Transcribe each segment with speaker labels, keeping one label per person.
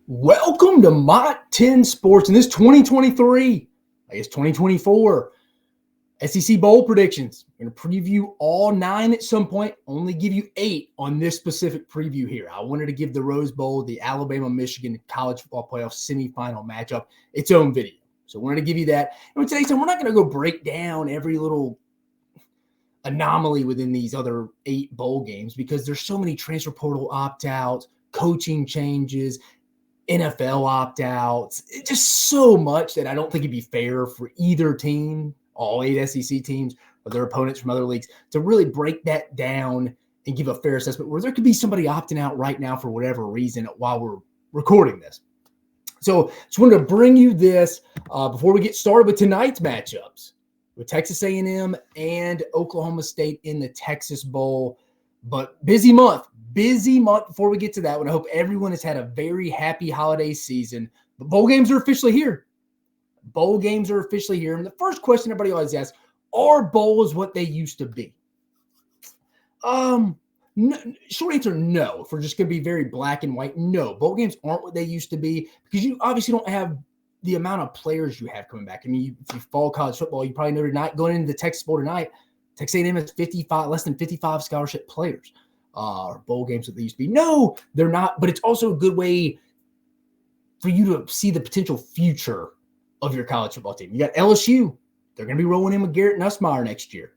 Speaker 1: Welcome to Mach 10 Sports in this 2023, I guess 2024, SEC Bowl predictions. We're going to preview all 9 at some point, only give you 8 on this specific preview here. I wanted to give the Rose Bowl, the Alabama-Michigan college football playoff semifinal matchup, its own video. So we're going to give you that. And with today's time, we're not going to go break down every little anomaly within these other 8 bowl games because there's so many transfer portal opt-outs, coaching changes, NFL opt-outs, just so much that I don't think it'd be fair for either team, all 8 SEC teams or their opponents from other leagues, to really break that down and give a fair assessment where there could be somebody opting out right now for whatever reason while we're recording this. So just wanted to bring you this before we get started with tonight's matchups with Texas A&M and Oklahoma State in the Texas Bowl. But busy month before we get to that one. I hope everyone has had a very happy holiday season. The bowl games are officially here. And the first question everybody always asks, are bowls what they used to be? No, short answer, no. If we're just going to be very black and white, no. Bowl games aren't what they used to be because you obviously don't have the amount of players you have coming back. I mean, if you follow college football, you probably know tonight, going into the Texas Bowl tonight, Texas A&M has less than 55 scholarship players. Bowl games that they used to be. No, they're not, but it's also a good way for you to see the potential future of your college football team. You got LSU. They're going to be rolling in with Garrett Nussmeier next year.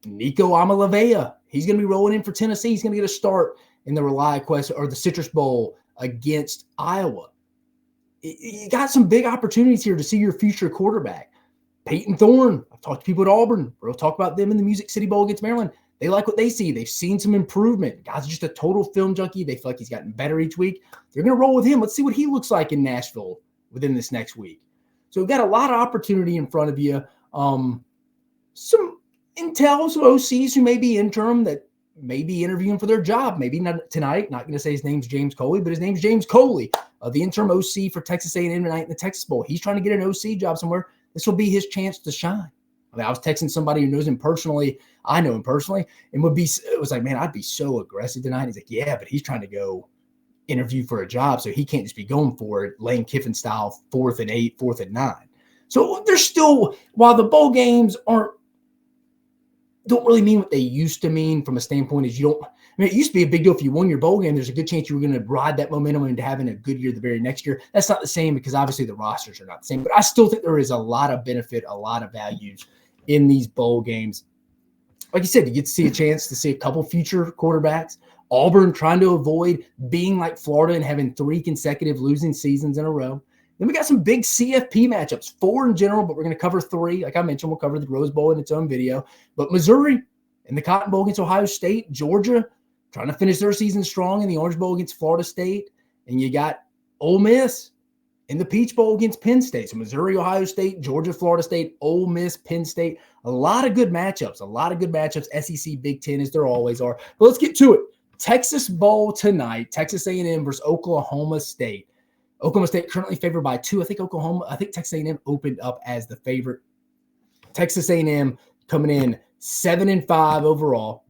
Speaker 1: Nico Amalavea, he's going to be rolling in for Tennessee. He's going to get a start in the ReliaQuest or the Citrus Bowl against Iowa. You got some big opportunities here to see your future quarterback. Peyton Thorne, I've talked to people at Auburn. We'll talk about them in the Music City Bowl against Maryland. They like what they see. They've seen some improvement. Guy's just a total film junkie. They feel like he's gotten better each week. They're going to roll with him. Let's see what he looks like in Nashville within this next week. So we've got a lot of opportunity in front of you. Some intel, some OCs who may be interim that may be interviewing for their job. Maybe not tonight. Not going to say his name's James Coley, but his name's James Coley, the interim OC for Texas A&M tonight in the Texas Bowl. He's trying to get an OC job somewhere. This will be his chance to shine. I mean, I was texting somebody who knows him personally. I know him personally, and it was like, man, I'd be so aggressive tonight. He's like, yeah, but he's trying to go interview for a job, so he can't just be going for it, Lane Kiffin style, 4th and 8, 4th and 9. So there's still, while the bowl games don't really mean what they used to mean from a standpoint is it used to be a big deal if you won your bowl game. There's a good chance you were going to ride that momentum into having a good year the very next year. That's not the same because obviously the rosters are not the same. But I still think there is a lot of benefit, a lot of values in these bowl games. Like you said, you get to see a chance to see a couple future quarterbacks. Auburn trying to avoid being like Florida and having 3 consecutive losing seasons in a row. Then we got some big CFP matchups, 4 in general, but we're going to cover 3. Like I mentioned, we'll cover the Rose Bowl in its own video. But Missouri in the Cotton Bowl against Ohio State, Georgia trying to finish their season strong in the Orange Bowl against Florida State. And you got Ole Miss in the Peach Bowl against Penn State. So Missouri, Ohio State, Georgia, Florida State, Ole Miss, Penn State. A lot of good matchups, SEC, Big Ten, as there always are. But let's get to it. Texas Bowl tonight, Texas A&M versus Oklahoma State. Oklahoma State currently favored by 2. I think Texas A&M opened up as the favorite. Texas A&M coming in 7-5 overall,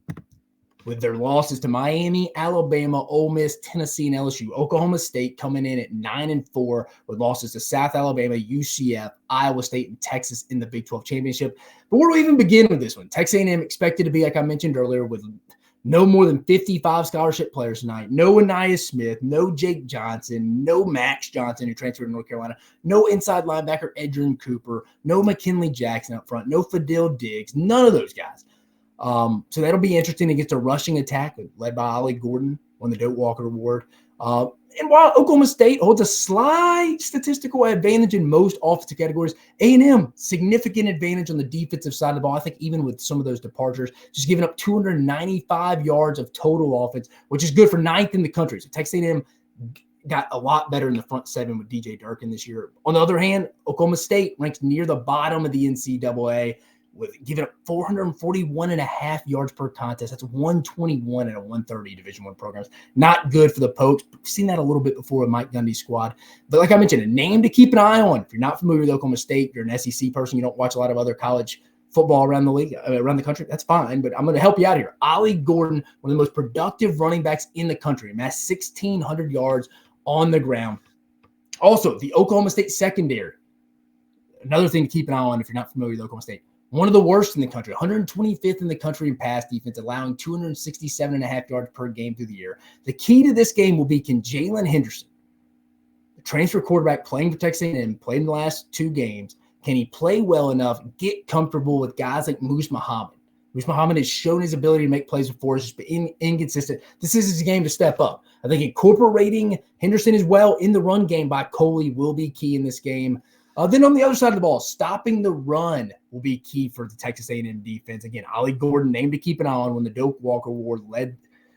Speaker 1: with their losses to Miami, Alabama, Ole Miss, Tennessee, and LSU. Oklahoma State coming in at 9-4 with losses to South Alabama, UCF, Iowa State, and Texas in the Big 12 championship. But where do we even begin with this one? Texas A&M expected to be, like I mentioned earlier, with no more than 55 scholarship players tonight. No Aniyah Smith, no Jake Johnson, no Max Johnson, who transferred to North Carolina, no inside linebacker Edgerrin Cooper, no McKinley Jackson up front, no Fadil Diggs, none of those guys. So that'll be interesting against a rushing attack led by Ollie Gordon, won the Doak Walker Award. And while Oklahoma State holds a slight statistical advantage in most offensive categories, A&M, significant advantage on the defensive side of the ball. I think even with some of those departures, just giving up 295 yards of total offense, which is good for 9th in the country. So Texas A&M got a lot better in the front 7 with DJ Durkin this year. On the other hand, Oklahoma State ranks near the bottom of the NCAA, with giving up 441.5 yards per contest. That's 121 in a 130 Division I programs. Not good for the Pokes. We've seen that a little bit before with Mike Gundy's squad. But like I mentioned, a name to keep an eye on. If you're not familiar with Oklahoma State, you're an SEC person, you don't watch a lot of other college football around the league, around the country, that's fine. But I'm going to help you out here. Ollie Gordon, one of the most productive running backs in the country, amassed 1,600 yards on the ground. Also, the Oklahoma State secondary, another thing to keep an eye on if you're not familiar with Oklahoma State. One of the worst in the country, 125th in the country in pass defense, allowing 267.5 yards per game through the year. The key to this game will be, can Jalen Henderson, the transfer quarterback playing for Texas A&M, played in the last 2 games, can he play well enough, get comfortable with guys like Moose Muhammad? Moose Muhammad has shown his ability to make plays before. It's just been inconsistent. This is his game to step up. I think incorporating Henderson as well in the run game by Coley will be key in this game. Then on the other side of the ball, stopping the run will be key for the Texas A&M defense. Again, Ollie Gordon, named to keep an eye on when the Doak Walker Award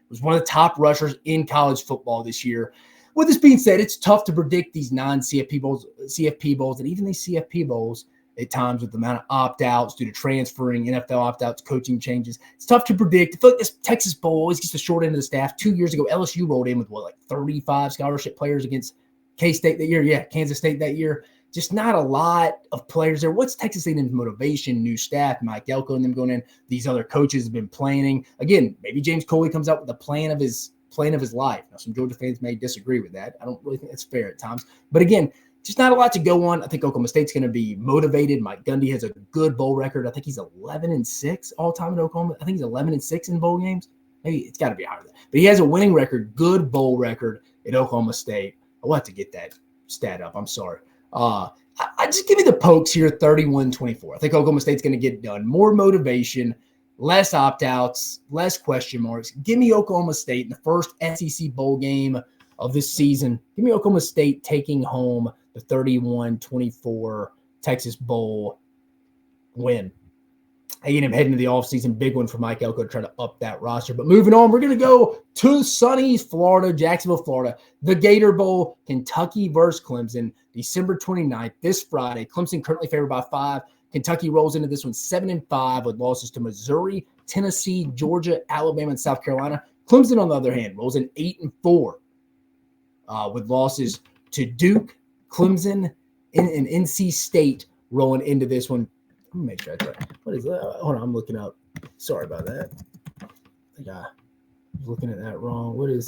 Speaker 1: was one of the top rushers in college football this year. With this being said, it's tough to predict these non-CFP bowls, and even these CFP bowls at times with the amount of opt-outs due to transferring, NFL opt-outs, coaching changes. It's tough to predict. I feel like this Texas Bowl always gets the short end of the staff. 2 years ago, LSU rolled in with 35 scholarship players against K-State that year? Yeah, Kansas State that year. Just not a lot of players there. What's Texas A&M's motivation? New staff, Mike Elko and them going in. These other coaches have been planning. Again, maybe James Coley comes out with the plan of his life. Now, some Georgia fans may disagree with that. I don't really think that's fair at times. But again, just not a lot to go on. I think Oklahoma State's going to be motivated. Mike Gundy has a good bowl record. I think he's 11-6 all time in Oklahoma. I think he's 11-6 in bowl games. Maybe it's got to be higher than that. But he has a winning record, good bowl record at Oklahoma State. I'll have to get that stat up. I'm sorry. I just give me the Pokes here, 31-24. I think Oklahoma State's going to get done. More motivation, less opt-outs, less question marks. Give me Oklahoma State in the first SEC bowl game of this season. Give me Oklahoma State taking home the 31-24 Texas Bowl win. A&M heading into the offseason, big one for Mike Elko to try to up that roster. But moving on, we're going to go to sunny Florida, Jacksonville, Florida. The Gator Bowl, Kentucky versus Clemson, December 29th, this Friday. Clemson currently favored by 5. Kentucky rolls into this one 7-5 with losses to Missouri, Tennessee, Georgia, Alabama, and South Carolina. Clemson, on the other hand, rolls in 8-4 with losses to Duke, Clemson, and NC State rolling into this one. Let me make sure I try. What is that? Hold on, I'm looking up. Sorry about that. I think I was looking at that wrong. What is?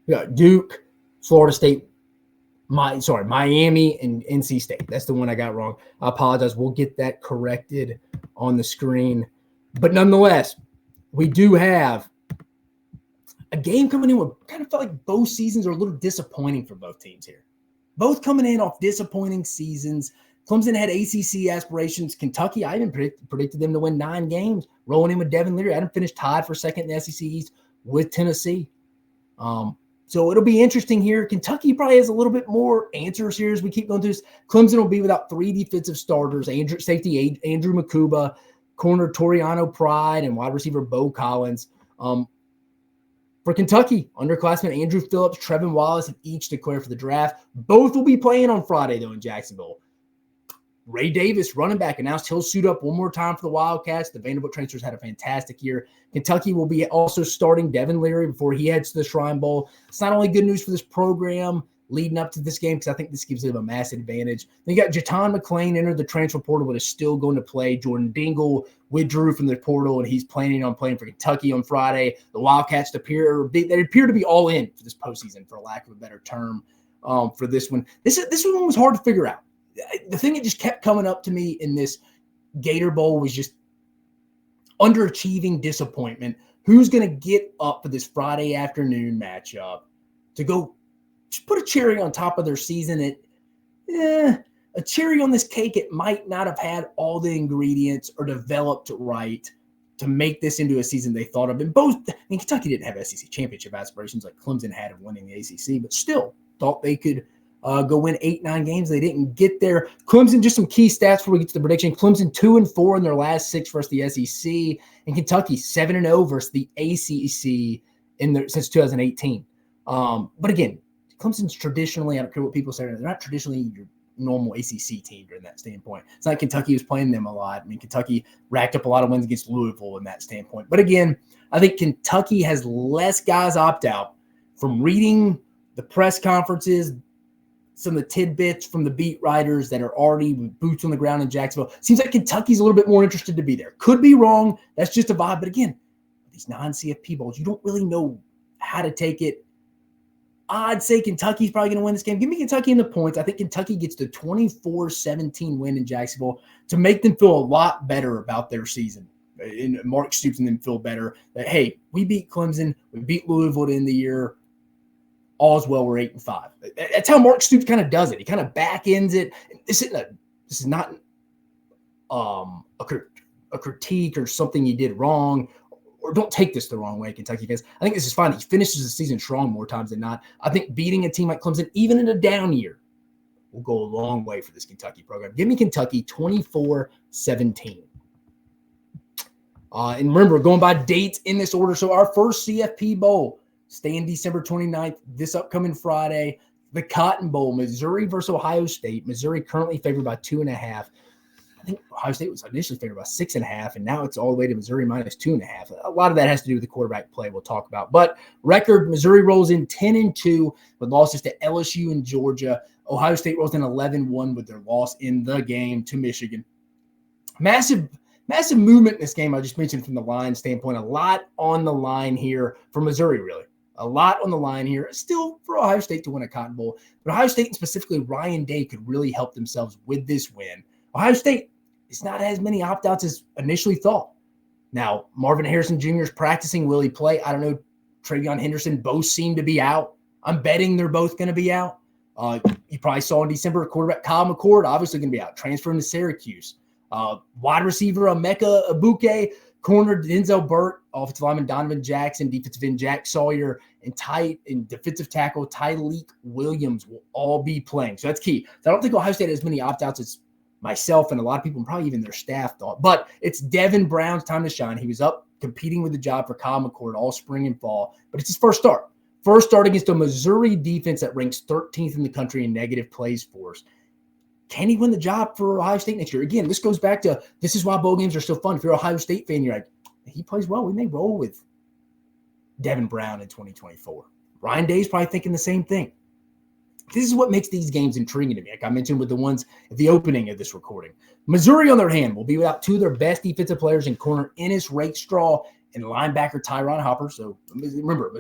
Speaker 1: We got Duke, Florida State, Miami, and NC State. That's the one I got wrong. I apologize. We'll get that corrected on the screen. But nonetheless, we do have a game coming in where kind of felt like both seasons are a little disappointing for both teams here. Both coming in off disappointing seasons. Clemson had ACC aspirations. Kentucky, I even predicted them to win 9 games, rolling in with Devin Leary. I had them finish tied for second in the SEC East with Tennessee. So it'll be interesting here. Kentucky probably has a little bit more answers here as we keep going through this. Clemson will be without 3 defensive starters, safety Andrew Makuba, corner Toriano Pride, and wide receiver Bo Collins. For Kentucky, underclassmen Andrew Phillips, Trevin Wallace have each declared for the draft. Both will be playing on Friday, though, in Jacksonville. Ray Davis, running back, announced he'll suit up one more time for the Wildcats. The Vanderbilt transfers had a fantastic year. Kentucky will be also starting Devin Leary before he heads to the Shrine Bowl. It's not only good news for this program leading up to this game, because I think this gives them a massive advantage. Then you got Jatan McClain entered the transfer portal, but is still going to play. Jordan Dingle withdrew from the portal, and he's planning on playing for Kentucky on Friday. The Wildcats appear to be all in for this postseason, for lack of a better term, for this one. This one was hard to figure out. The thing that just kept coming up to me in this Gator Bowl was just underachieving disappointment. Who's going to get up for this Friday afternoon matchup to go just put a cherry on top of their season? A cherry on this cake. It might not have had all the ingredients or developed right to make this into a season they thought of. And Kentucky didn't have SEC championship aspirations like Clemson had of winning the ACC, but still thought they could go win 8-9 games. They didn't get there. Clemson, just some key stats before we get to the prediction. Clemson 2-4 in their last 6 versus the SEC, and Kentucky 7-0 versus the ACC since 2018. But again, Clemson's traditionally, I don't care what people say, they're not traditionally your normal ACC team during that standpoint. It's not like Kentucky was playing them a lot. I mean, Kentucky racked up a lot of wins against Louisville in that standpoint. But again, I think Kentucky has less guys opt out. From reading the press conferences, some of the tidbits from the beat writers that are already with boots on the ground in Jacksonville, seems like Kentucky's a little bit more interested to be there. Could be wrong. That's just a vibe. But again, these non-CFP bowls, you don't really know how to take it. I'd say Kentucky's probably going to win this game. Give me Kentucky in the points. I think Kentucky gets the 24-17 win in Jacksonville to make them feel a lot better about their season. And Mark Stoops and them feel better that, hey, we beat Clemson. We beat Louisville in the year. All's well, we're 8-5. That's how Mark Stoops kind of does it. He kind of back ends it. This is not a critique or something he did wrong. Or don't take this the wrong way, Kentucky fans. I think this is fine. He finishes the season strong more times than not. I think beating a team like Clemson, even in a down year, will go a long way for this Kentucky program. Give me Kentucky 24-17. And remember, going by dates in this order. So our first CFP Bowl, staying December 29th, this upcoming Friday. The Cotton Bowl, Missouri versus Ohio State. Missouri currently favored by 2.5. I think Ohio State was initially favored by 6.5, and now it's all the way to Missouri minus 2.5. A lot of that has to do with the quarterback play we'll talk about. But record, Missouri rolls in 10-2 with losses to LSU and Georgia. Ohio State rolls in 11-1 with their loss in the game to Michigan. Massive movement in this game, I just mentioned from the line standpoint. A lot on the line here for Missouri, really. A lot on the line here. Still for Ohio State to win a Cotton Bowl. But Ohio State, and specifically Ryan Day, could really help themselves with this win. Ohio State, it's not as many opt-outs as initially thought. Now, Marvin Harrison Jr. is practicing. Will he play? I don't know. Travion Henderson both seem to be out. I'm betting they're both going to be out. You probably saw in December, quarterback Kyle McCord, obviously going to be out, transferring to Syracuse. Wide receiver Emeka Ibuke, corner Denzel Burt, offensive lineman Donovan Jackson, defensive end Jack Sawyer, and defensive tackle Tyleek Williams will all be playing. So that's key. So I don't think Ohio State has as many opt-outs as myself and a lot of people, and probably even their staff thought. But it's Devin Brown's time to shine. He was up competing with the job for Kyle McCord all spring and fall, but it's his first start. First start against a Missouri defense that ranks 13th in the country in negative plays force. Can he win the job for Ohio State next year? Again, this goes back to this is why bowl games are so fun. If you're an Ohio State fan, you're like, he plays well. We may roll with Devin Brown in 2024. Ryan Day's probably thinking the same thing. This is what makes these games intriguing to me. Like I mentioned with the ones at the opening of this recording. Missouri, on their hand, will be without two of their best defensive players in corner Ennis Rakestraw and linebacker Tyron Hopper. So remember,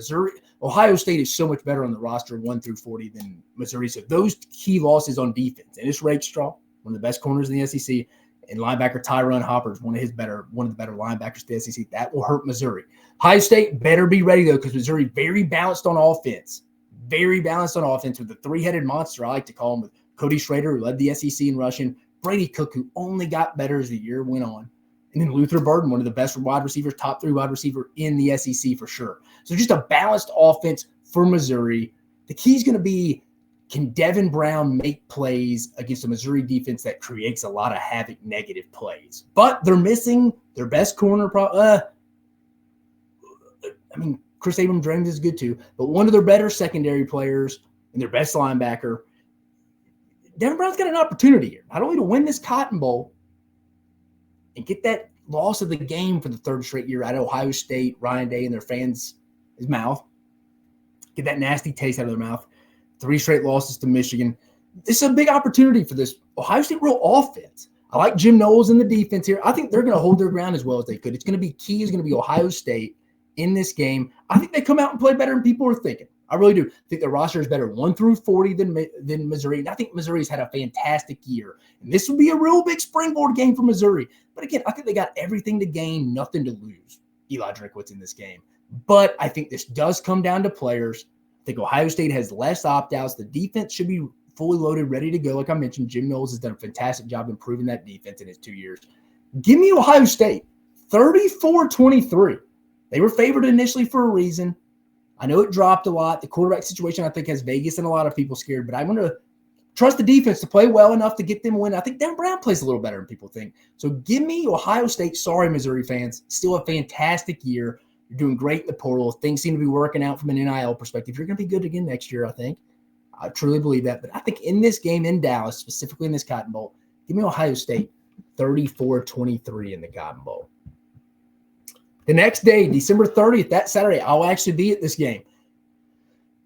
Speaker 1: Ohio State is so much better on the roster 1 through 40 than Missouri. So those key losses on defense, Ennis Rakestraw, one of the best corners in the SEC, and linebacker Tyron Hopper is one of the better linebackers in the SEC. That will hurt Missouri. Ohio State better be ready, though, because Missouri very balanced on offense. Very balanced on offense with the three-headed monster, I like to call him, with Cody Schrader, who led the SEC in rushing, Brady Cook, who only got better as the year went on, and then Luther Burden, one of the best wide receivers, top 3 wide receiver in the SEC for sure. So just a balanced offense for Missouri. The key is going to be, can Devin Brown make plays against a Missouri defense that creates a lot of havoc, negative plays? But they're missing their best corner. Chris Abrams is good too, but one of their better secondary players and their best linebacker. Devin Brown's got an opportunity here, not only to win this Cotton Bowl and get that loss of the game for the third straight year out of Ohio State, Ryan Day, and their fans' his mouth, get that nasty taste out of their mouth. 3 straight losses to Michigan. This is a big opportunity for this Ohio State real offense. I like Jim Knowles in the defense here. I think they're going to hold their ground as well as they could. It's going to be key is going to be Ohio State in this game. I think they come out and play better than people are thinking. I really do. I think the roster is better 1 through 40 than Missouri. And I think Missouri's had a fantastic year. And this will be a real big springboard game for Missouri. But again, I think they got everything to gain, nothing to lose. Eli Drinkwitz in this game. But I think this does come down to players. I think Ohio State has less opt-outs. The defense should be fully loaded, ready to go. Like I mentioned, Jim Knowles has done a fantastic job improving that defense in his 2 years. Give me Ohio State, 34-23. They were favored initially for a reason. I know it dropped a lot. The quarterback situation, I think, has Vegas and a lot of people scared, but I'm going to trust the defense to play well enough to get them a win. I think Dan Brown plays a little better than people think. So give me Ohio State. Sorry, Missouri fans. Still a fantastic year. You're doing great in the portal. Things seem to be working out from an NIL perspective. You're going to be good again next year, I think. I truly believe that. But I think in this game in Dallas, specifically in this Cotton Bowl, give me Ohio State 34-23 in the Cotton Bowl. The next day, December 30th, that Saturday, I'll actually be at this game.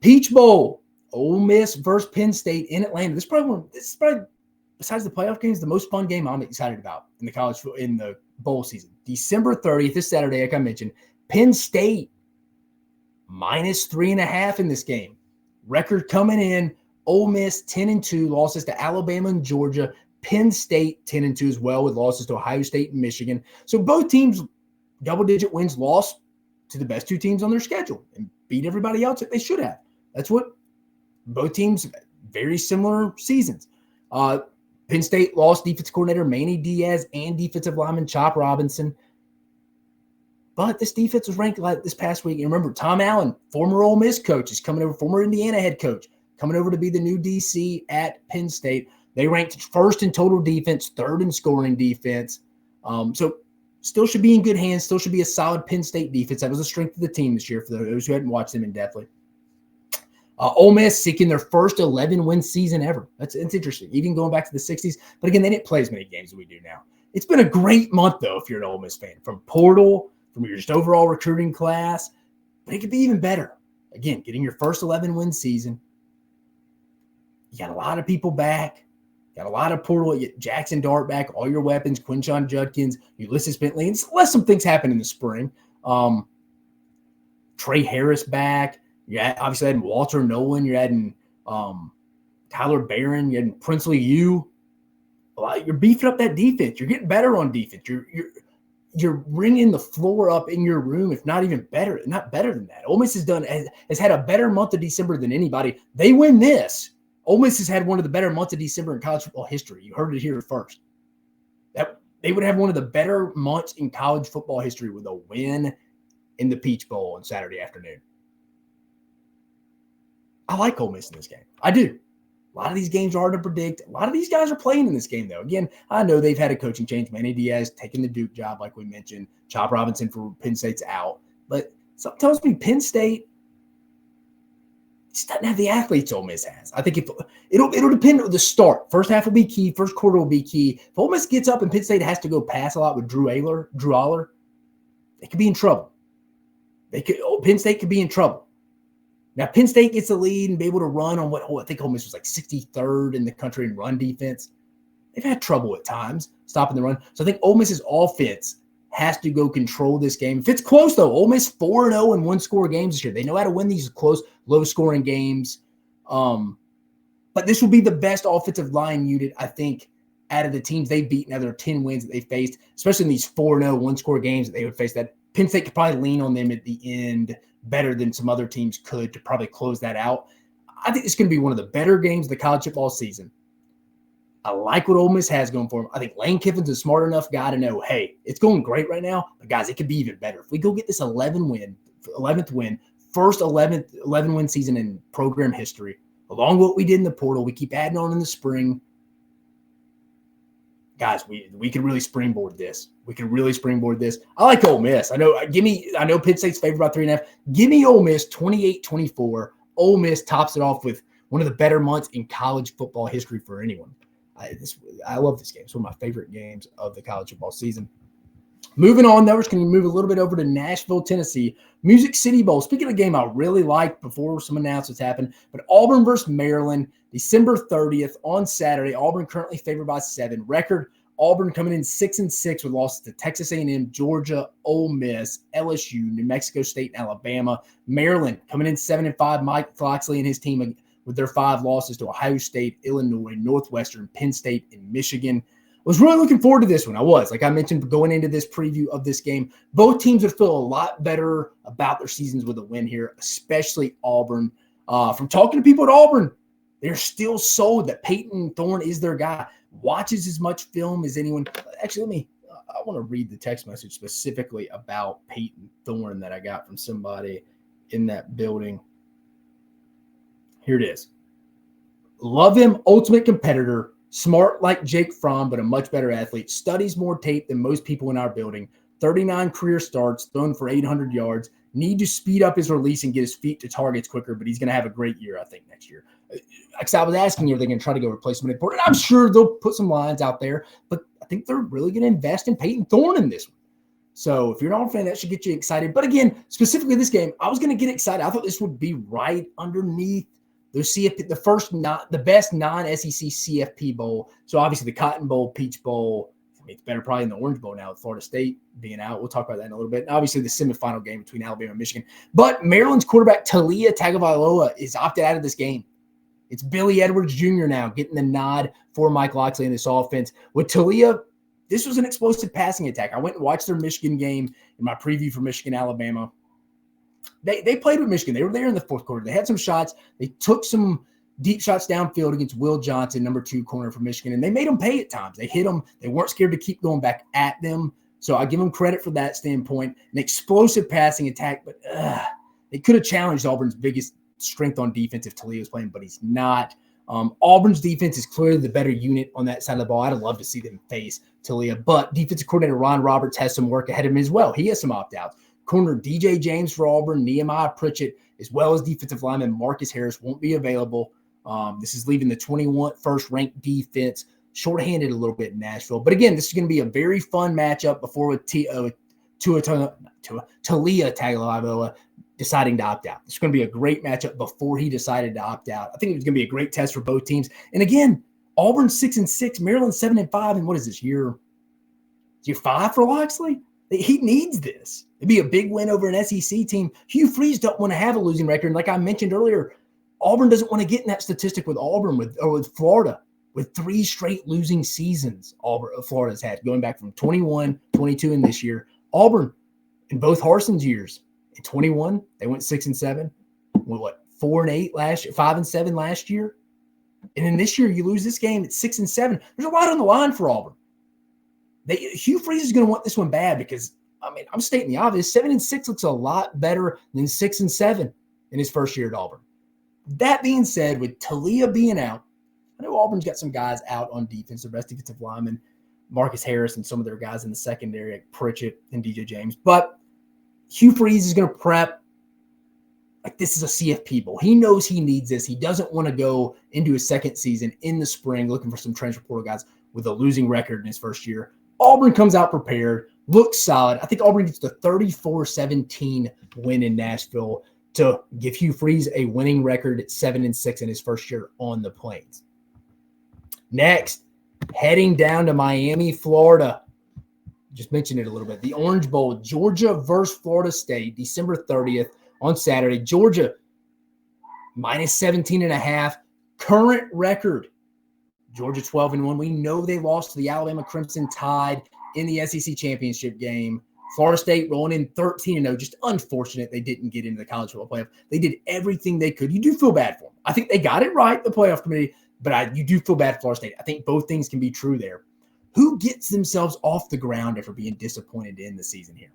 Speaker 1: Peach Bowl, Ole Miss versus Penn State in Atlanta. This is probably, besides the playoff games, the most fun game I'm excited about in the bowl season. December 30th, this Saturday, like I mentioned, Penn State minus 3.5 in this game. Record coming in, Ole Miss 10-2, losses to Alabama and Georgia. Penn State 10-2 as well, with losses to Ohio State and Michigan. So both teams, double-digit wins, lost to the best two teams on their schedule and beat everybody else that they should have. That's what both teams, very similar seasons. Penn State lost defensive coordinator Manny Diaz and defensive lineman Chop Robinson. But this defense was ranked like this past week. And remember, Tom Allen, former Ole Miss coach, is coming over, former Indiana head coach, coming over to be the new DC at Penn State. They ranked first in total defense, third in scoring defense. So still should be in good hands, still should be a solid Penn State defense. That was the strength of the team this year for those who hadn't watched them in depthly. Ole Miss seeking their first 11-win season ever. That's interesting, even going back to the 60s. But again, they didn't play as many games as we do now. It's been a great month, though, if you're an Ole Miss fan. From portal, from your just overall recruiting class. But it could be even better. Again, getting your first 11-win season. You got a lot of people back. Got a lot of portal. You get Jackson Dart back, all your weapons, Quinshon Judkins, Ulysses Bentley. And unless some things happen in the spring. Trey Harris back. You're obviously adding Walter Nolan. You're adding Tyler Barron. You're adding Princely U. You're beefing up that defense. You're getting better on defense. You're bringing the floor up in your room, if not even better, not better than that. Ole Miss has had a better month of December than anybody. They win this. Ole Miss has had one of the better months of December in college football history. You heard it here first. That they would have one of the better months in college football history with a win in the Peach Bowl on Saturday afternoon. I like Ole Miss in this game. I do. A lot of these games are hard to predict. A lot of these guys are playing in this game, though. Again, I know they've had a coaching change. Manny Diaz taking the Duke job, like we mentioned. Chop Robinson for Penn State's out. But something tells me Penn State just doesn't have the athletes Ole Miss has. I think it'll depend on the start. First half will be key. First quarter will be key. If Ole Miss gets up and Penn State has to go pass a lot with Drew Aller, they could be in trouble. Penn State could be in trouble. Now, Penn State gets the lead and be able to run on I think Ole Miss was like 63rd in the country in run defense. They've had trouble at times stopping the run. So I think Ole Miss's offense has to go control this game. If it's close, though, Ole Miss 4-0 in one-score games this year. They know how to win these close, low-scoring games. But this will be the best offensive line unit, I think, out of the teams they've beaten out of their 10 wins that they faced, especially in these 4-0 one-score games that they would face. That Penn State could probably lean on them at the end better than some other teams could to probably close that out. I think it's going to be one of the better games of the college football season. I like what Ole Miss has going for them. I think Lane Kiffin's a smart enough guy to know, hey, it's going great right now, but guys, it could be even better. If we go get this 11th win, first 11-win season in program history, along with what we did in the portal, we keep adding on in the spring. Guys, we can really springboard this. I like Ole Miss. I know Penn State's favored by 3.5. Give me Ole Miss 28-24. Ole Miss tops it off with one of the better months in college football history for anyone. I love this game. It's one of my favorite games of the college football season. Moving on, though, we're just going to move a little bit over to Nashville, Tennessee. Music City Bowl. Speaking of a game I really liked before some announcements happened, but Auburn versus Maryland, December 30th on Saturday. Auburn currently favored by 7. Record, Auburn coming in 6-6 with losses to Texas A&M, Georgia, Ole Miss, LSU, New Mexico State, and Alabama. Maryland coming in 7-5. Mike Foxley and his team with their 5 losses to Ohio State, Illinois, Northwestern, Penn State, and Michigan. I was really looking forward to this one. Like I mentioned, going into this preview of this game, both teams would feel a lot better about their seasons with a win here, especially Auburn. From talking to people at Auburn, they're still sold that Peyton Thorne is their guy. Watches as much film as anyone. Actually, I want to read the text message specifically about Peyton Thorne that I got from somebody in that building. Here it is. Love him, ultimate competitor. Smart like Jake Fromm, but a much better athlete. Studies more tape than most people in our building. 39 career starts, thrown for 800 yards. Need to speed up his release and get his feet to targets quicker, but he's going to have a great year, I think, next year. I was asking you if they're going to try to go replace him in the I'm sure they'll put some lines out there, but I think they're really going to invest in Peyton Thorne in this one. So if you're not a fan, that should get you excited. But again, specifically this game, I was going to get excited. I thought this would be right underneath the CFP, the best non-SEC CFP bowl. So obviously the Cotton Bowl, Peach Bowl, I mean, it's better probably in the Orange Bowl now with Florida State being out. We'll talk about that in a little bit. And obviously, the semifinal game between Alabama and Michigan. But Maryland's quarterback Talia Tagovailoa is opted out of this game. It's Billy Edwards Jr. now getting the nod for Mike Locksley in this offense. With Talia, this was an explosive passing attack. I went and watched their Michigan game in my preview for Michigan, Alabama. They played with Michigan. They were there in the fourth quarter. They had some shots. They took some deep shots downfield against Will Johnson, number 2 corner for Michigan, and they made them pay at times. They hit them. They weren't scared to keep going back at them. So I give them credit for that standpoint. An explosive passing attack, but they could have challenged Auburn's biggest strength on defense if Talia was playing, but he's not. Auburn's defense is clearly the better unit on that side of the ball. I'd love to see them face Talia, but defensive coordinator Ron Roberts has some work ahead of him as well. He has some opt-outs. Corner DJ James for Auburn, Nehemiah Pritchett, as well as defensive lineman Marcus Harris won't be available. This is leaving the 21st ranked defense shorthanded a little bit in Nashville. But again, this is going to be a very fun matchup before with Talia Tagovailoa deciding to opt out. It's going to be a great matchup before he decided to opt out. I think it's going to be a great test for both teams. And again, Auburn's 6-6, Maryland's 7-5, and what is this year 5 for Locksley? He needs this. It'd be a big win over an SEC team. Hugh Freeze don't want to have a losing record. And like I mentioned earlier, Auburn doesn't want to get in that statistic with Auburn with Florida with 3 straight losing seasons. Florida's had going back from 21, 22, and this year. Auburn in both Harson's years in 21, they went 6-7. What 4-8 last year, 5-7 last year, and then this year you lose this game at 6-7. There's a lot on the line for Auburn. Hugh Freeze is going to want this one bad because, I mean, I'm stating the obvious. 7-6 looks a lot better than 6-7 in his first year at Auburn. That being said, with Talia being out, I know Auburn's got some guys out on defense, their best defensive lineman, Marcus Harris, and some of their guys in the secondary, like Pritchett and DJ James. But Hugh Freeze is going to prep like this is a CFP bowl. He knows he needs this. He doesn't want to go into his second season in the spring looking for some transfer portal guys with a losing record in his first year. Auburn comes out prepared, looks solid. I think Auburn gets the 34-17 win in Nashville to give Hugh Freeze a winning record at 7-6 in his first year on the Plains. Next, heading down to Miami, Florida. Just mentioned it a little bit. The Orange Bowl, Georgia versus Florida State, December 30th on Saturday. Georgia, minus 17.5. Current record, Georgia 12-1. We know they lost to the Alabama Crimson Tide in the SEC championship game. Florida State rolling in 13-0. Just unfortunate they didn't get into the college football playoff. They did everything they could. You do feel bad for them. I think they got it right, the playoff committee, but you do feel bad for Florida State. I think both things can be true there. Who gets themselves off the ground after being disappointed in the season here?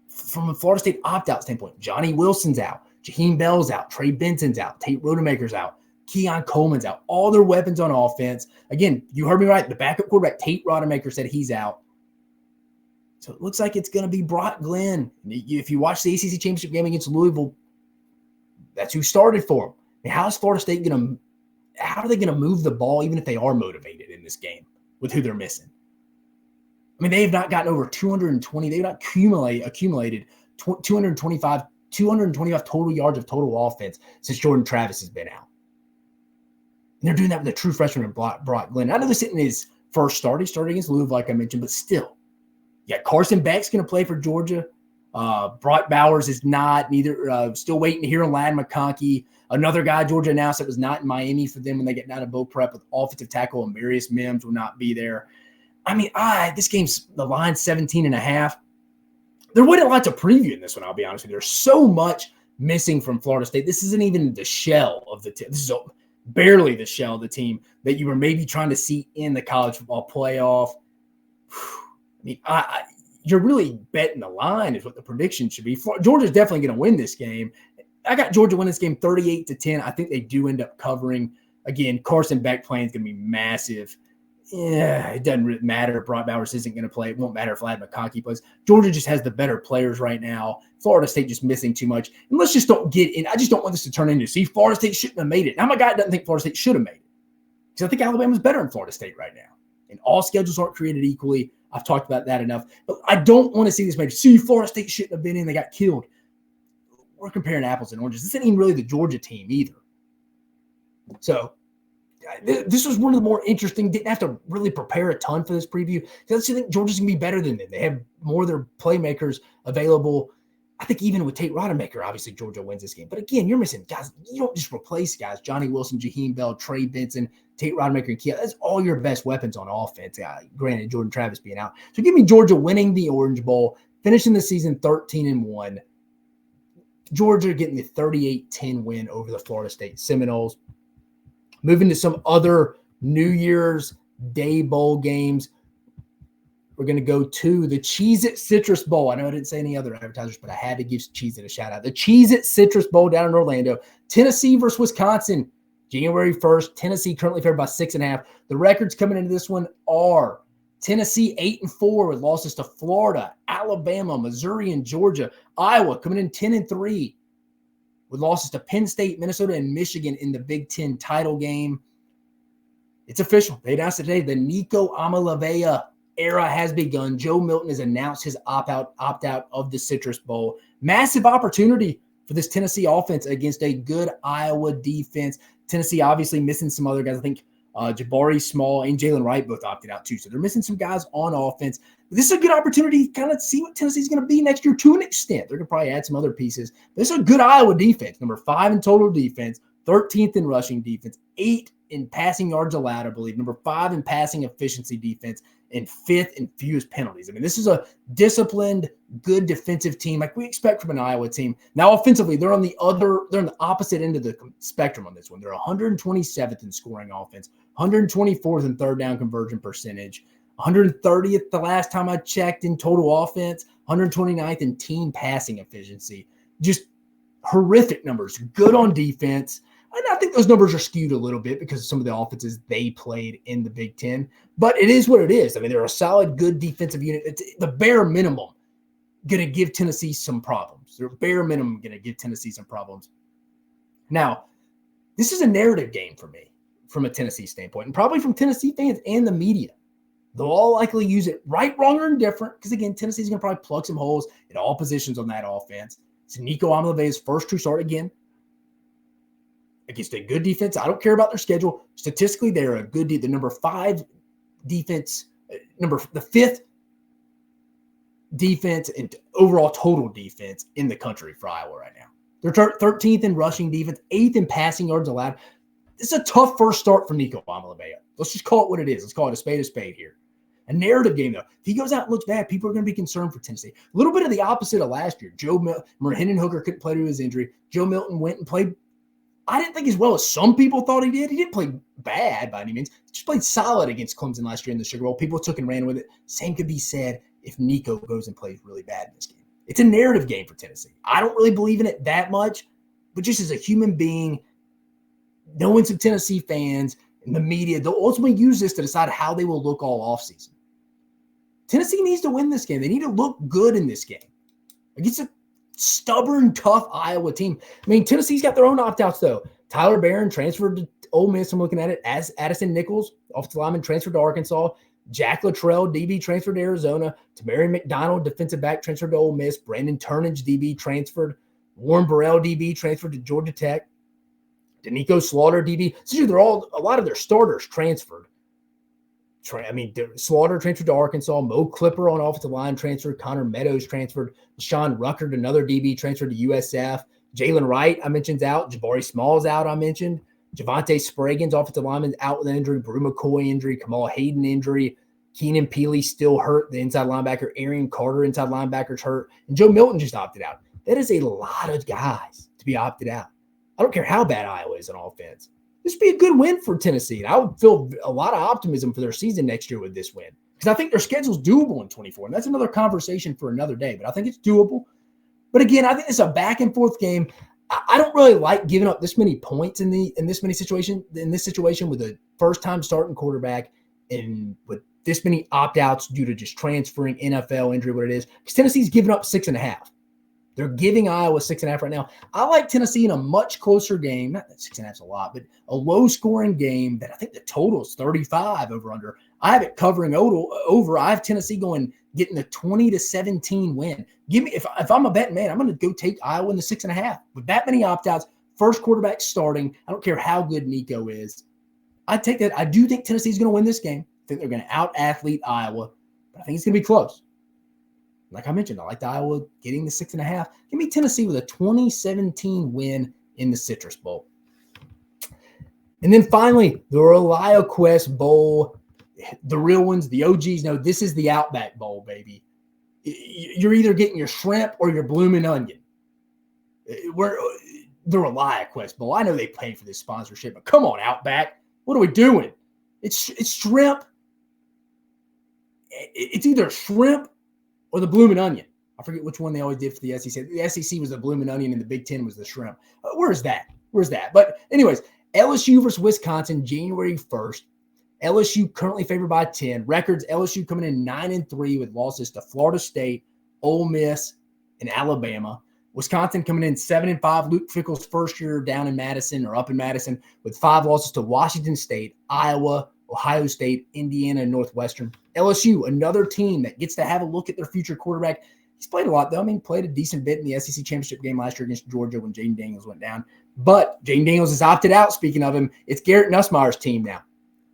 Speaker 1: From a Florida State opt-out standpoint, Johnny Wilson's out. Jaheim Bell's out. Trey Benson's out. Tate Rodemaker's out. Keon Coleman's out. All their weapons on offense. Again, you heard me right. The backup quarterback, Tate Rodemaker, said he's out. So it looks like it's going to be Brock Glenn. If you watch the ACC championship game against Louisville, that's who started for him. I mean, how are they going to move the ball even if they are motivated in this game with who they're missing? I mean, they have not gotten over 220. They've not accumulated 225 total yards of total offense since Jordan Travis has been out. And they're doing that with a true freshman, Brock Glenn. I know this isn't his first start. He started against Louisville, like I mentioned, but still. Yeah, Carson Beck's going to play for Georgia. Brock Bowers is not. Neither. Still waiting to hear on Ladd McConkey. Another guy Georgia announced that was not in Miami for them when they get down to Bo Prep with offensive tackle and Marius Mims will not be there. I mean, this game's the line 17.5. There wasn't a lot to preview in this one, I'll be honest with you. There's so much missing from Florida State. This isn't even the shell of the team. This is barely the shell of the team that you were maybe trying to see in the college football playoff. I mean, you're really betting the line is what the prediction should be. Georgia's definitely going to win this game. I got Georgia win this game 38-10. I think they do end up covering. Again, Carson Beck playing is going to be massive. Yeah, it doesn't really matter if Brock Bowers isn't going to play. It won't matter if Ladd McConkey plays. Georgia just has the better players right now. Florida State just missing too much. And let's just don't get in. I just don't want this to turn into, see, Florida State shouldn't have made it. Now my guy doesn't think Florida State should have made it. Because I think Alabama's better than Florida State right now. And all schedules aren't created equally. I've talked about that enough. But I don't want to see this made. See, Florida State shouldn't have been in. They got killed. We're comparing apples and oranges. This isn't even really the Georgia team either. So This was one of the more interesting. Didn't have to really prepare a ton for this preview. I actually think Georgia's going to be better than them. They have more of their playmakers available. I think even with Tate Rodemaker, obviously Georgia wins this game. But again, you're missing guys. You don't just replace guys. Johnny Wilson, Jaheim Bell, Trey Benson, Tate Rodemaker, and Kia. That's all your best weapons on offense. Granted, Jordan Travis being out. So give me Georgia winning the Orange Bowl, finishing the season 13-1. Georgia getting the 38-10 win over the Florida State Seminoles. Moving to some other New Year's Day bowl games. We're going to go to the Cheez-It Citrus Bowl. I know I didn't say any other advertisers, but I had to give Cheez-It a shout out. The Cheez-It Citrus Bowl down in Orlando. Tennessee versus Wisconsin, January 1st. Tennessee currently favored by 6.5. The records coming into this one are Tennessee 8-4 with losses to Florida, Alabama, Missouri, and Georgia. Iowa coming in 10-3 with losses to Penn State, Minnesota, and Michigan in the Big Ten title game. It's official. They announced today the Nico Amalavea era has begun. Joe Milton has announced his opt-out of the Citrus Bowl. Massive opportunity for this Tennessee offense against a good Iowa defense. Tennessee obviously missing some other guys. I think Jabari Small and Jalen Wright both opted out too. So they're missing some guys on offense. This is a good opportunity to kind of see what Tennessee's going to be next year to an extent. They're going to probably add some other pieces. This is a good Iowa defense. Number 5 in total defense, 13th in rushing defense, 8 in passing yards allowed, I believe. Number 5 in passing efficiency defense, and 5th in fewest penalties. I mean, this is a disciplined, good defensive team like we expect from an Iowa team. Now, offensively, they're on the opposite end of the spectrum on this one. They're 127th in scoring offense, 124th in third down conversion percentage, 130th the last time I checked in total offense, 129th in team passing efficiency. Just horrific numbers. Good on defense. And I think those numbers are skewed a little bit because of some of the offenses they played in the Big Ten. But it is what it is. I mean, they're a solid, good defensive unit. It's the bare minimum going to give Tennessee some problems. They're bare minimum going to give Tennessee some problems. Now, this is a narrative game for me from a Tennessee standpoint, and probably from Tennessee fans and the media. They'll all likely use it right, wrong, or indifferent because, again, Tennessee's going to probably plug some holes at all positions on that offense. It's Nico Amalavea's first true start again against a good defense. I don't care about their schedule. Statistically, they're a good the number 5 defense, the 5th defense and overall total defense in the country for Iowa right now. They're 13th in rushing defense, 8th in passing yards allowed. This is a tough first start for Nico Amalavea. Let's just call it what it is. Let's call it a spade here. A narrative game, though. If he goes out and looks bad, people are going to be concerned for Tennessee. A little bit of the opposite of last year. Hendon Hooker couldn't play due to his injury. Joe Milton went and played. I didn't think as well as some people thought he did. He didn't play bad by any means. He just played solid against Clemson last year in the Sugar Bowl. People took and ran with it. Same could be said if Nico goes and plays really bad in this game. It's a narrative game for Tennessee. I don't really believe in it that much, but just as a human being, knowing some Tennessee fans and the media, they'll ultimately use this to decide how they will look all offseason. Tennessee needs to win this game. They need to look good in this game against a stubborn, tough Iowa team. I mean, Tennessee's got their own opt-outs, though. Tyler Barron transferred to Ole Miss. I'm looking at it. As Addison Nichols, offensive lineman, transferred to Arkansas. Jack Luttrell, DB, transferred to Arizona. Tamari McDonald, defensive back, transferred to Ole Miss. Brandon Turnage, DB, transferred. Warren Burrell, DB, transferred to Georgia Tech. Danico Slaughter, DB. Essentially, a lot of their starters transferred. Slaughter transferred to Arkansas. Mo Clipper on offensive line transferred. Connor Meadows transferred. Sean Ruckert, another DB, transferred to USF. Jalen Wright, I mentioned, is out. Jabari Small's out, I mentioned. Javante Spraggins, offensive lineman, out with an injury. Brew McCoy injury. Kamal Hayden injury. Keenan Peely still hurt. The inside linebacker. Arian Carter, inside linebacker's hurt. And Joe Milton just opted out. That is a lot of guys to be opted out. I don't care how bad Iowa is on offense. This would be a good win for Tennessee. And I would feel a lot of optimism for their season next year with this win. Because I think their schedule's doable in 24. And that's another conversation for another day. But I think it's doable. But again, I think it's a back and forth game. I don't really like giving up this many points in this situation with a first-time starting quarterback and with this many opt-outs due to just transferring, NFL injury, what it is. Because Tennessee's giving up 6.5. They're giving Iowa 6.5 right now. I like Tennessee in a much closer game. Not that 6.5 is a lot, but a low-scoring game that I think the total is 35 over/under. I have it covering over. I have Tennessee getting the 20-17 win. Give me if I'm a betting man, I'm going to go take Iowa in the 6.5 with that many opt-outs. First quarterback starting. I don't care how good Nico is. I take that. I do think Tennessee's going to win this game. I think they're going to out-athlete Iowa, but I think it's going to be close. Like I mentioned, I like the Iowa getting the 6.5. Give me Tennessee with a 2017 win in the Citrus Bowl. And then finally, the ReliaQuest Bowl. The real ones, the OGs know this is the Outback Bowl, baby. You're either getting your shrimp or your blooming onion. We're the ReliaQuest Bowl. I know they paid for this sponsorship, but come on, Outback. What are we doing? It's shrimp. It's either shrimp or the blooming onion. I forget which one they always did for the SEC. The SEC was the blooming onion and the Big Ten was the shrimp. Where's that? But anyways, LSU versus Wisconsin, January 1st. LSU currently favored by 10. Records, LSU coming in 9-3 with losses to Florida State, Ole Miss, and Alabama. Wisconsin coming in 7-5. Luke Fickell's first year down in Madison or up in Madison with 5 losses to Washington State, Iowa, Ohio State, Indiana, and Northwestern. LSU, another team that gets to have a look at their future quarterback. He's played a lot, though. I mean, played a decent bit in the SEC championship game last year against Georgia when Jaden Daniels went down. But Jaden Daniels has opted out. Speaking of him, it's Garrett Nussmeier's team now.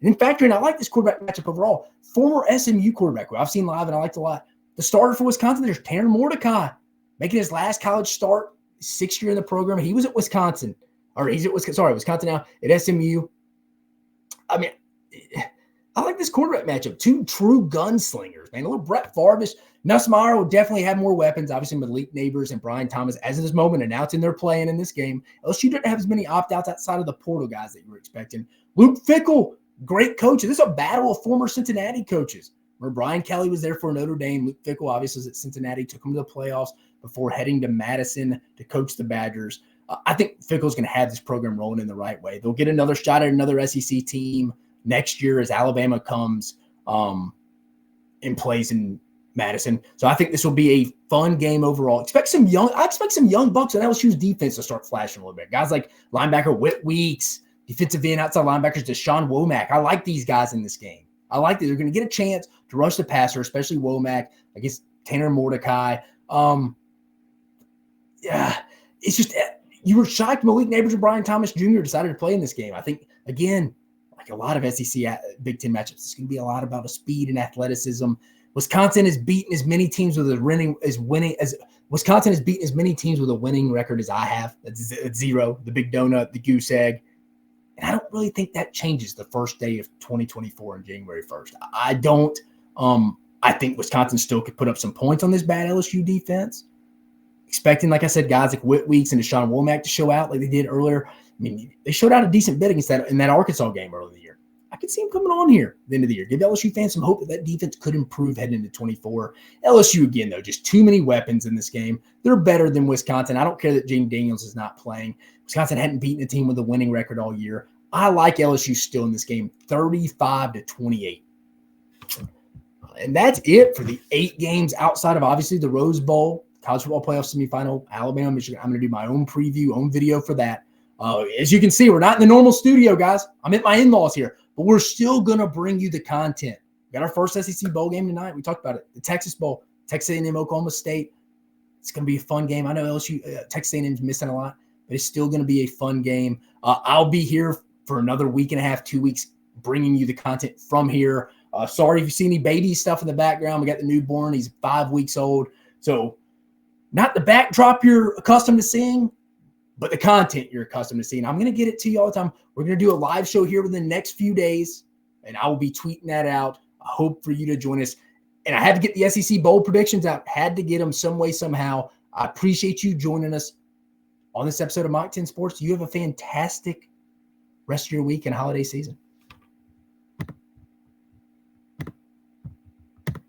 Speaker 1: And in factoring, I like this quarterback matchup overall. Former SMU quarterback, who I've seen live and I liked a lot. The starter for Wisconsin, there's Tanner Mordecai, making his last college start, 6th year in the program. He was at Wisconsin. Wisconsin now at SMU. I mean, I like this quarterback matchup. 2 true gunslingers, man. A little Brett Favre-ish. Nussmeier will definitely have more weapons, obviously Malik Neighbors and Brian Thomas as of this moment announcing they're playing in this game. LSU didn't have as many opt-outs outside of the portal guys that you were expecting. Luke Fickell, great coach. This is a battle of former Cincinnati coaches. Where Brian Kelly was there for Notre Dame. Luke Fickell obviously was at Cincinnati, took him to the playoffs before heading to Madison to coach the Badgers. I think Fickell's going to have this program rolling in the right way. They'll get another shot at another SEC team next year as Alabama comes and plays in Madison. So I think this will be a fun game overall. I expect some young bucks on LSU's defense to start flashing a little bit. Guys like linebacker Whit Weeks, defensive end outside linebackers Deshaun Womack. I like these guys in this game. I like that they're going to get a chance to rush the passer, especially Womack against Tanner Mordecai. It's just you were shocked Malik Neighbors and Brian Thomas Jr. decided to play in this game. I think, again, like a lot of SEC Big Ten matchups, it's going to be a lot about speed and athleticism. Wisconsin has beaten as many teams with a winning record as I have. That's 0, the big donut, the goose egg. And I don't really think that changes the first day of 2024 on January 1st. I don't. I think Wisconsin still could put up some points on this bad LSU defense. Expecting, like I said, guys like Whit Weeks and Deshaun Womack to show out like they did earlier. I mean, they showed out a decent bit against that in that Arkansas game early in the year. I could see them coming on here at the end of the year. Give LSU fans some hope that defense could improve heading into 24. LSU, again, though, just too many weapons in this game. They're better than Wisconsin. I don't care that Jaden Daniels is not playing. Wisconsin hadn't beaten a team with a winning record all year. I like LSU still in this game, 35-28. And that's it for the 8 games outside of, obviously, the Rose Bowl, College Football Playoff semifinal, Alabama, Michigan. I'm going to do my own preview, own video for that. As you can see, we're not in the normal studio, guys. I'm at my in-laws here, but we're still going to bring you the content. We got our first SEC bowl game tonight. We talked about it. The Texas Bowl, Texas A&M, Oklahoma State. It's going to be a fun game. I know LSU, Texas A&M is missing a lot, but it's still going to be a fun game. I'll be here for another week and a half, 2 weeks, bringing you the content from here. Sorry if you see any baby stuff in the background. We got the newborn. He's 5 weeks old. So not the backdrop you're accustomed to seeing, but the content you're accustomed to seeing. I'm going to get it to you all the time. We're going to do a live show here within the next few days, and I will be tweeting that out. I hope for you to join us. And I had to get the SEC bowl predictions out. Had to get them some way, somehow. I appreciate you joining us on this episode of Mach 10 Sports. You have a fantastic rest of your week and holiday season.